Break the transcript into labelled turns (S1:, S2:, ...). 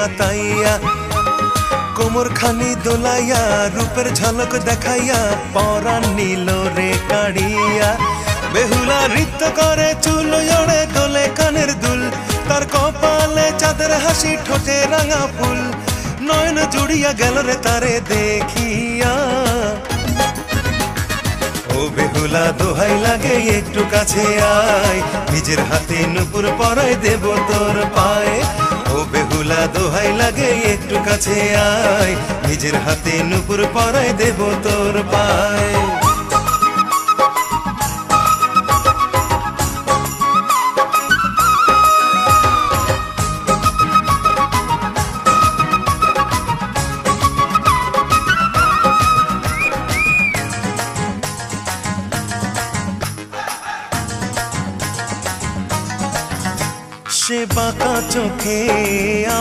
S1: মাতাইয়া, কোমর খানি দোলাইয়া রূপের ঝলক দেখাইয়া পরাণ নিল রে কাড়িয়া। বেহুলা নৃত্য করে, চুল ওড়ে, দোলে কানের দুল, তার কপালে চাঁদের হাসি, ঠোঁটে রাঙা ফুল, নয়ন জুড়িয়া গেল রে তারে দেখিয়া। ও বেহুলা দোহাই লাগে একটু কাছে আয়, নিজের হাতে নুপুর পরাই দেব তোর পায়ে। ও বেহুলা দোহাই লাগে একটু কাছে আয়, নিজের হাতে নুপুর পরাই দেব তোর পায়ে। সে বাঁকা চোখে